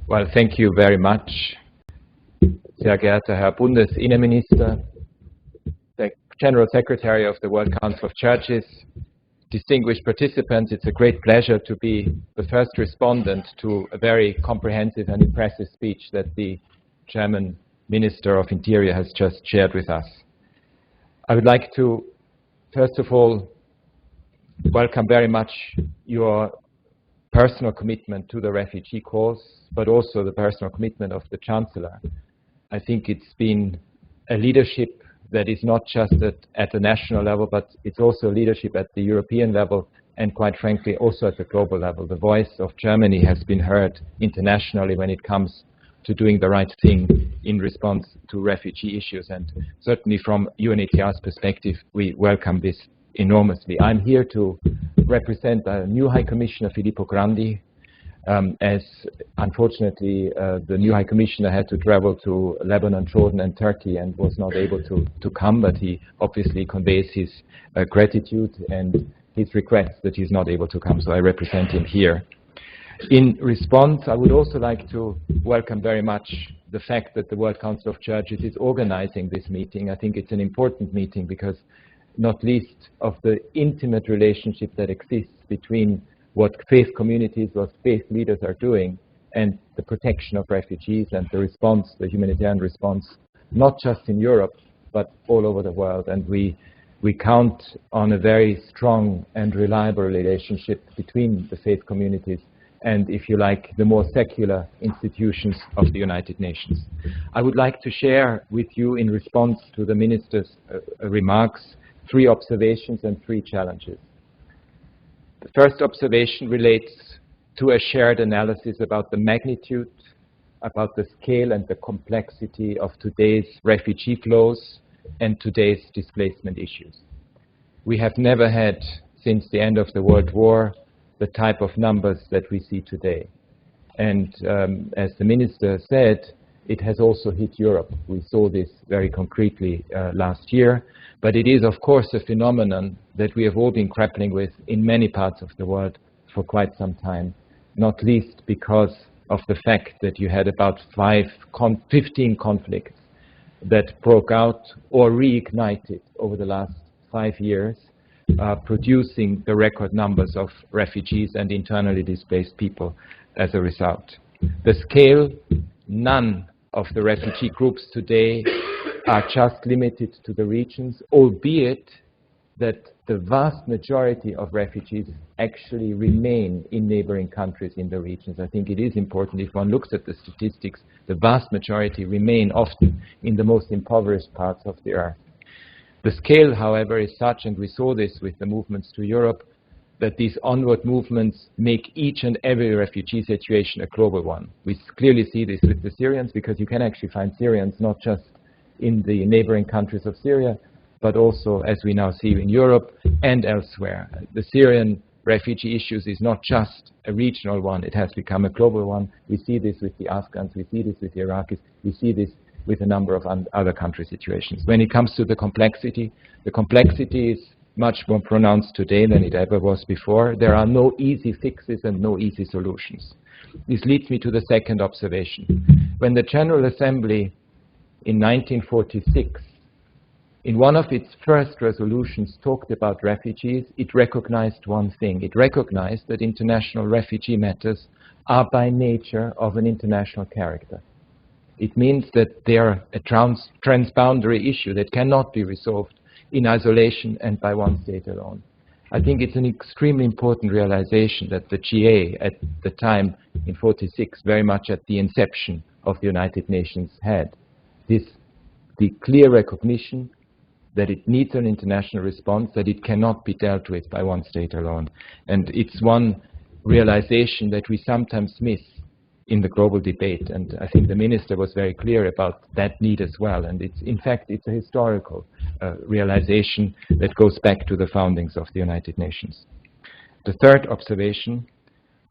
Well, thank you very much, sehr geehrter Herr Bundesinnenminister, the General Secretary of the World Council of Churches, distinguished participants. It's a great pleasure to be the first respondent to a very comprehensive and impressive speech that the German Minister of Interior has just shared with us. I would like to, first of all, welcome very much your personal commitment to the refugee cause, but also the personal commitment of the Chancellor. I think it's been a leadership that is not just at the national level, but it's also leadership at the European level, and quite frankly also at the global level. The voice of Germany has been heard internationally when it comes to doing the right thing in response to refugee issues, and certainly from UNHCR's perspective, we welcome this enormously. I'm here to represent a new High Commissioner, Filippo Grandi, as unfortunately the new High Commissioner had to travel to Lebanon, Jordan and Turkey and was not able to come, but he obviously conveys his gratitude and his regrets that he's not able to come, so I represent him here. In response, I would also like to welcome very much the fact that the World Council of Churches is organizing this meeting. I think it's an important meeting because not least of the intimate relationship that exists between what faith communities, what faith leaders are doing, and the protection of refugees and the response, the humanitarian response, not just in Europe, but all over the world. And we count on a very strong and reliable relationship between the faith communities and, if you like, the more secular institutions of the United Nations. I would like to share with you, in response to the Minister's remarks, 3 observations and 3 challenges. The first observation relates to a shared analysis about the magnitude, about the scale and the complexity of today's refugee flows and today's displacement issues. We have never had, since the end of the World War, the type of numbers that we see today. And as the Minister said, it has also hit Europe. We saw this very concretely last year. But it is, of course, a phenomenon that we have all been grappling with in many parts of the world for quite some time, not least because of the fact that you had about 15 conflicts that broke out or reignited over the last 5 years, producing the record numbers of refugees and internally displaced people as a result. The scale, none of the refugee groups today are just limited to the regions, albeit that the vast majority of refugees actually remain in neighboring countries in the regions. I think it is important, if one looks at the statistics, the vast majority remain often in the most impoverished parts of the earth. The scale, however, is such, and we saw this with the movements to Europe, that these onward movements make each and every refugee situation a global one. We clearly see this with the Syrians, because you can actually find Syrians not just in the neighboring countries of Syria, but also, as we now see, in Europe and elsewhere. The Syrian refugee issues is not just a regional one, it has become a global one. We see this with the Afghans, we see this with the Iraqis, we see this with a number of other country situations. When it comes to the complexity is much more pronounced today than it ever was before. There are no easy fixes and no easy solutions. This leads me to the second observation. When the General Assembly in 1946, in one of its first resolutions, talked about refugees, it recognized one thing. It recognized that international refugee matters are by nature of an international character. It means that they are a transboundary issue that cannot be resolved in isolation and by one state alone. I think it's an extremely important realization that the GA at the time in 46, very much at the inception of the United Nations, had. The clear recognition that it needs an international response, that it cannot be dealt with by one state alone. And it's one realization that we sometimes miss in the global debate, and I think the Minister was very clear about that need as well. And in fact, it's a historical realization that goes back to the foundings of the United Nations. The third observation,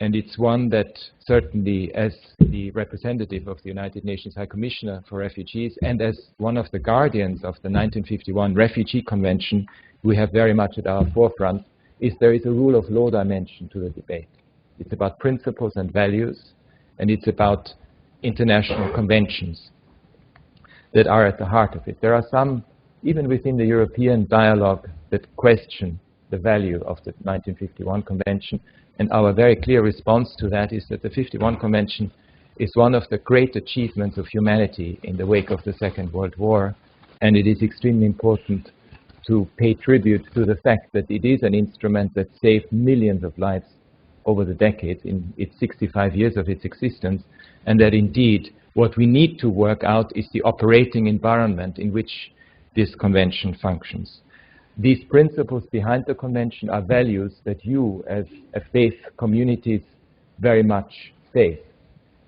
and it's one that certainly as the representative of the United Nations High Commissioner for Refugees and as one of the guardians of the 1951 Refugee Convention, we have very much at our forefront, is there is a rule of law dimension to the debate. It's about principles and values, and it's about international conventions that are at the heart of it. There are some, even within the European dialogue, that question the value of the 1951 Convention, and our very clear response to that is that the 51 Convention is one of the great achievements of humanity in the wake of the Second World War, and it is extremely important to pay tribute to the fact that it is an instrument that saved millions of lives over the decades in its 65 years of its existence, and that indeed what we need to work out is the operating environment in which this convention functions. These principles behind the convention are values that you as a faith communities very much face.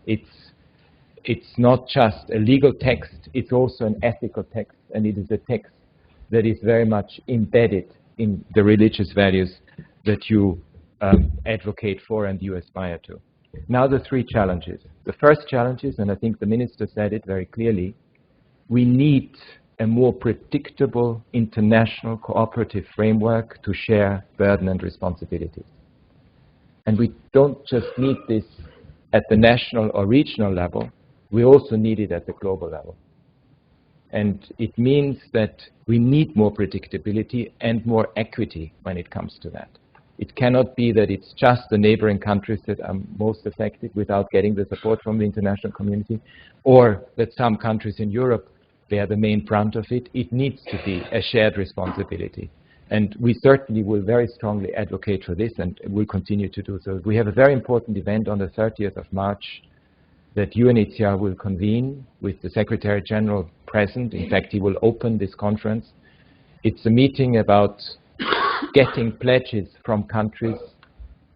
It's not just a legal text, it's also an ethical text, and it is a text that is very much embedded in the religious values that you advocate for and you aspire to. Now the three challenges. The first challenge is, and I think the Minister said it very clearly, we need a more predictable international cooperative framework to share burden and responsibilities. And we don't just need this at the national or regional level, we also need it at the global level. And it means that we need more predictability and more equity when it comes to that. It cannot be that it's just the neighboring countries that are most affected without getting the support from the international community, or that some countries in Europe bear the main brunt of it. It needs to be a shared responsibility. And we certainly will very strongly advocate for this and will continue to do so. We have a very important event on the 30th of March that UNHCR will convene with the Secretary General present. In fact, he will open this conference. It's a meeting about getting pledges from countries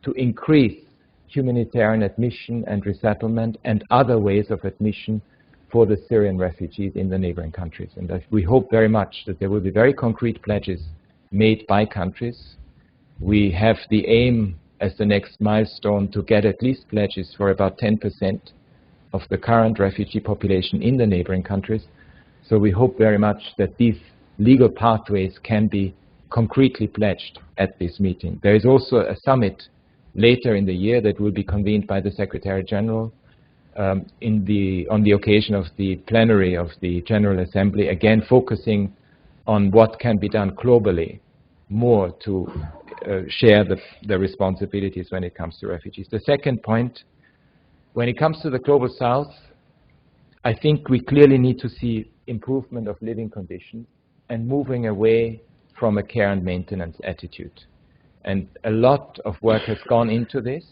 to increase humanitarian admission and resettlement and other ways of admission for the Syrian refugees in the neighboring countries. And we hope very much that there will be very concrete pledges made by countries. We have the aim as the next milestone to get at least pledges for about 10% of the current refugee population in the neighboring countries. So we hope very much that these legal pathways can be concretely pledged at this meeting. There is also a summit later in the year that will be convened by the Secretary General on the occasion of the plenary of the General Assembly, again focusing on what can be done globally more to share the responsibilities when it comes to refugees. The second point, when it comes to the Global South, I think we clearly need to see improvement of living conditions and moving away from a care and maintenance attitude. And a lot of work has gone into this.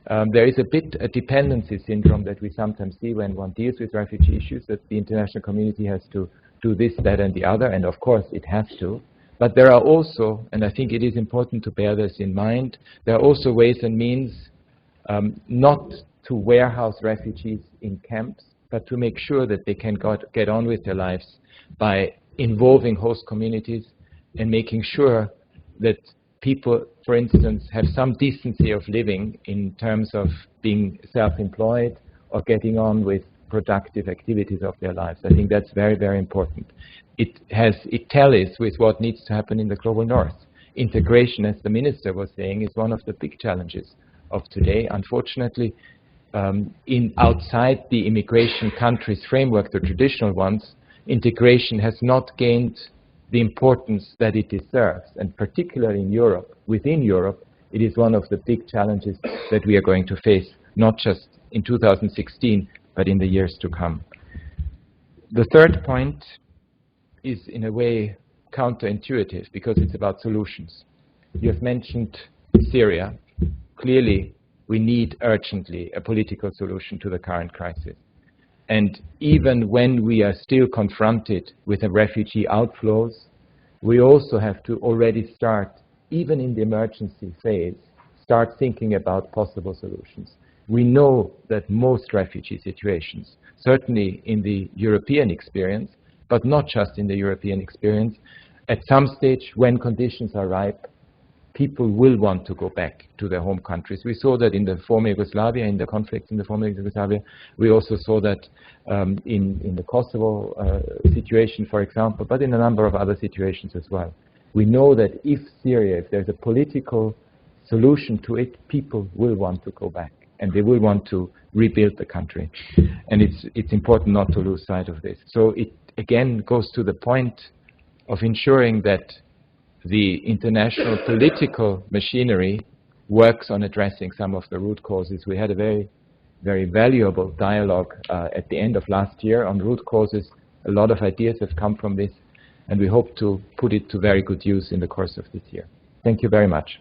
There is a dependency syndrome that we sometimes see when one deals with refugee issues, that the international community has to do this, that, and the other, and of course it has to. But there are also, and I think it is important to bear this in mind, there are also ways and means not to warehouse refugees in camps, but to make sure that they can get on with their lives by involving host communities and making sure that people, for instance, have some decency of living in terms of being self-employed or getting on with productive activities of their lives. I think that's very, very important. It tallies with what needs to happen in the Global North. Integration, as the Minister was saying, is one of the big challenges of today. Unfortunately, outside the immigration countries framework, the traditional ones, integration has not gained the importance that it deserves, and particularly in Europe, within Europe, it is one of the big challenges that we are going to face, not just in 2016, but in the years to come. The third point is in a way counterintuitive because it's about solutions. You have mentioned Syria. Clearly, we need urgently a political solution to the current crisis. And even when we are still confronted with the refugee outflows, we also have to already start, even in the emergency phase, start thinking about possible solutions. We know that most refugee situations, certainly in the European experience, but not just in the European experience, at some stage when conditions are ripe, people will want to go back to their home countries. We saw that in the former Yugoslavia, in the conflicts in the former Yugoslavia. We also saw that in the Kosovo situation, for example, but in a number of other situations as well. We know that if Syria, if there's a political solution to it, people will want to go back. and they will want to rebuild the country. And it's important not to lose sight of this. So it again goes to the point of ensuring that the international political machinery works on addressing some of the root causes. We had a very, very valuable dialogue at the end of last year on root causes. A lot of ideas have come from this, and we hope to put it to very good use in the course of this year. Thank you very much.